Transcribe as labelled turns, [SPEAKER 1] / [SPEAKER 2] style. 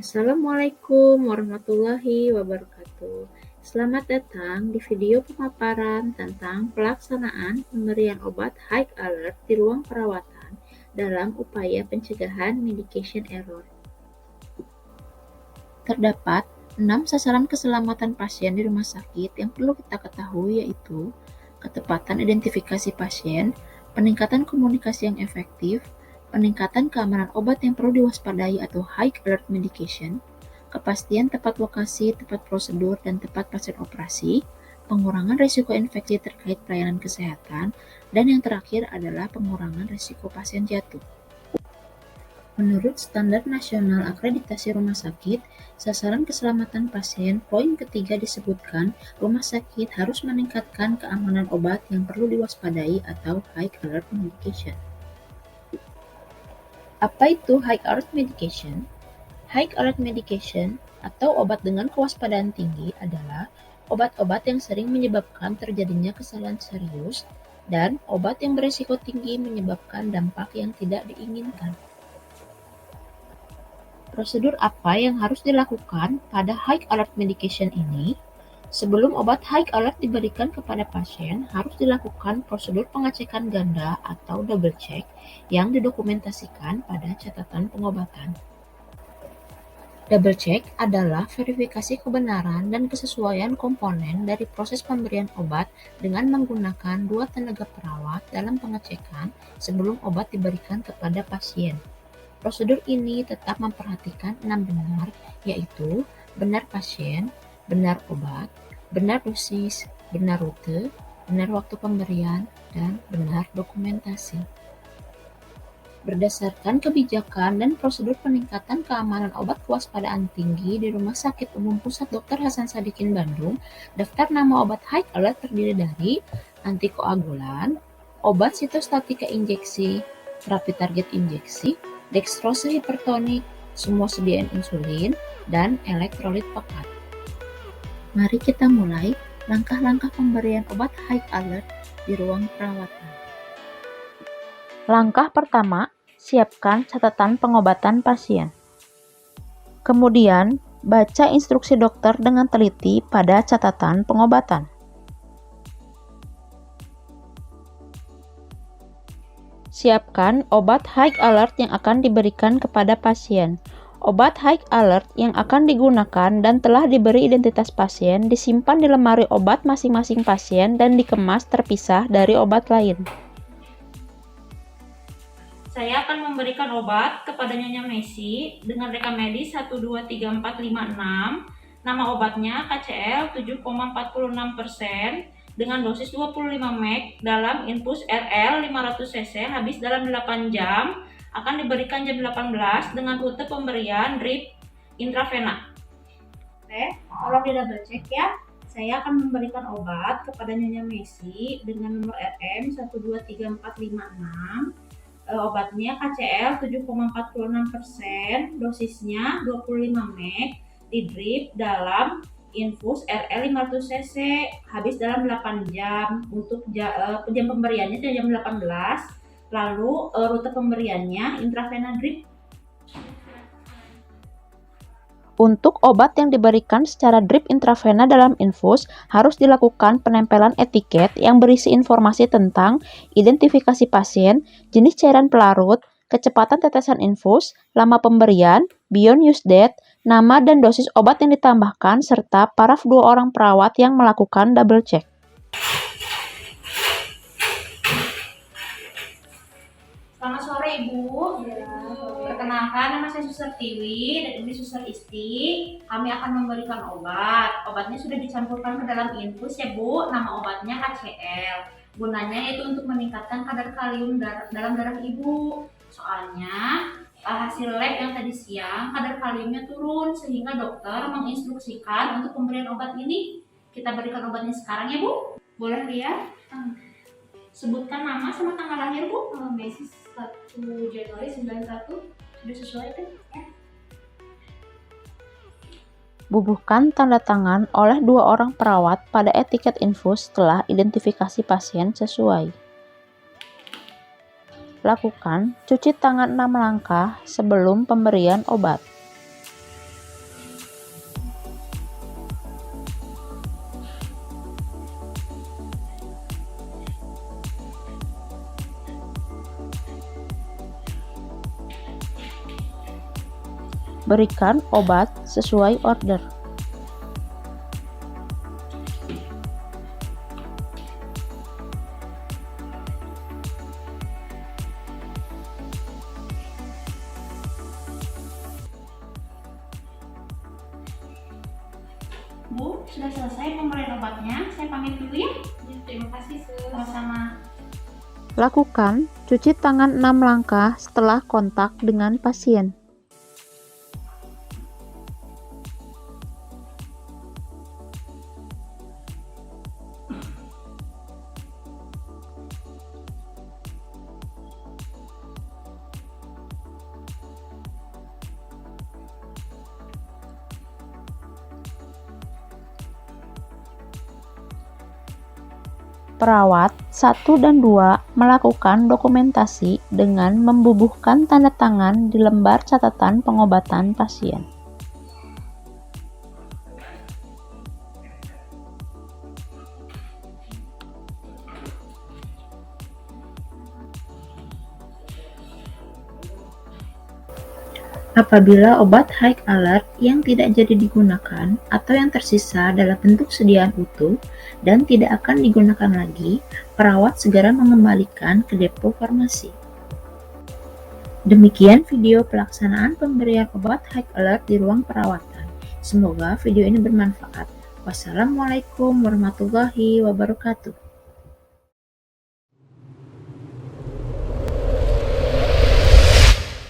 [SPEAKER 1] Assalamualaikum warahmatullahi wabarakatuh. Selamat datang di video pemaparan tentang pelaksanaan pemberian obat high alert di ruang perawatan dalam upaya pencegahan medication error. Terdapat 6 sasaran keselamatan pasien di rumah sakit yang perlu kita ketahui, yaitu ketepatan identifikasi pasien, peningkatan komunikasi yang efektif, peningkatan keamanan obat yang perlu diwaspadai atau high alert medication, kepastian tepat lokasi, tepat prosedur, dan tepat pasien operasi, pengurangan risiko infeksi terkait pelayanan kesehatan, dan yang terakhir adalah pengurangan risiko pasien jatuh. Menurut Standar Nasional Akreditasi Rumah Sakit, sasaran keselamatan pasien poin ketiga disebutkan rumah sakit harus meningkatkan keamanan obat yang perlu diwaspadai atau high alert medication. Apa itu high alert medication? High alert medication atau obat dengan kewaspadaan tinggi adalah obat-obat yang sering menyebabkan terjadinya kesalahan serius dan obat yang berisiko tinggi menyebabkan dampak yang tidak diinginkan. Prosedur apa yang harus dilakukan pada high alert medication ini? Sebelum obat high alert diberikan kepada pasien, harus dilakukan prosedur pengecekan ganda atau double check yang didokumentasikan pada catatan pengobatan. Double check adalah verifikasi kebenaran dan kesesuaian komponen dari proses pemberian obat dengan menggunakan 2 tenaga perawat dalam pengecekan sebelum obat diberikan kepada pasien. Prosedur ini tetap memperhatikan 6 benar, yaitu benar pasien, benar obat, benar dosis, benar rute, benar waktu pemberian, dan benar dokumentasi. Berdasarkan kebijakan dan prosedur peningkatan keamanan obat kewaspadaan tinggi di Rumah Sakit Umum Pusat Dr. Hasan Sadikin Bandung, daftar nama obat high alert terdiri dari antikoagulan, obat sitostatika injeksi, terapi target injeksi, dextrose hipertonik, semua sediaan insulin, dan elektrolit pekat. Mari kita mulai langkah-langkah pemberian obat high alert di ruang perawatan.
[SPEAKER 2] Langkah pertama, siapkan catatan pengobatan pasien. Kemudian, baca instruksi dokter dengan teliti pada catatan pengobatan. Siapkan obat high alert yang akan diberikan kepada pasien. Obat high alert yang akan digunakan dan telah diberi identitas pasien disimpan di lemari obat masing-masing pasien dan dikemas terpisah dari obat lain.
[SPEAKER 3] Saya akan memberikan obat kepada Nyonya Messi dengan rekam medis 123456. Nama obatnya KCL 7,46% dengan dosis 25 mg dalam infus RL 500 cc habis dalam 8 jam. Akan diberikan jam 18 dengan rute pemberian drip intravena. Oke, tolong di double check ya. Saya akan memberikan obat kepada Nyonya Messi dengan nomor RM 123456. Obatnya KCL 7,46%, dosisnya 25 mg, di drip dalam infus RL 500 cc habis dalam 8 jam. Untuk jam pemberiannya jam 18, lalu rute pemberiannya intravena drip.
[SPEAKER 2] Untuk obat yang diberikan secara drip intravena dalam infus, harus dilakukan penempelan etiket yang berisi informasi tentang identifikasi pasien, jenis cairan pelarut, kecepatan tetesan infus, lama pemberian, beyond use date, nama dan dosis obat yang ditambahkan, serta paraf 2 orang perawat yang melakukan double check.
[SPEAKER 3] Selamat sore Ibu. Perkenalkan, nama saya Suster Tiwi dan ini Suster Isti. Kami akan memberikan obat. Obatnya sudah dicampurkan ke dalam infus ya Bu. Nama obatnya KCL. Gunanya itu untuk meningkatkan kadar kalium dalam darah Ibu. Soalnya hasil lab yang tadi siang kadar kaliumnya turun sehingga dokter menginstruksikan untuk pemberian obat ini. Kita berikan obatnya sekarang ya Bu. Boleh lihat? Sebutkan nama sama tanggal lahir Bu.
[SPEAKER 4] Messi 1 Januari 91. Sudah sesuai kan? Ya.
[SPEAKER 2] Bubuhkan tanda tangan oleh 2 orang perawat pada etiket infus setelah identifikasi pasien sesuai. Lakukan cuci tangan 6 langkah sebelum pemberian obat. Berikan obat sesuai order.
[SPEAKER 3] Bu, sudah selesai pemberian obatnya. Saya pamit dulu ya.
[SPEAKER 4] Ya, terima kasih, Sus.
[SPEAKER 3] Sama-sama.
[SPEAKER 2] Lakukan cuci tangan 6 langkah setelah kontak dengan pasien. Perawat 1 dan 2 melakukan dokumentasi dengan membubuhkan tanda tangan di lembar catatan pengobatan pasien.
[SPEAKER 1] Apabila obat high alert yang tidak jadi digunakan atau yang tersisa dalam bentuk sediaan utuh dan tidak akan digunakan lagi, perawat segera mengembalikan ke depo farmasi. Demikian video pelaksanaan pemberian obat high alert di ruang perawatan. Semoga video ini bermanfaat. Wassalamualaikum warahmatullahi wabarakatuh.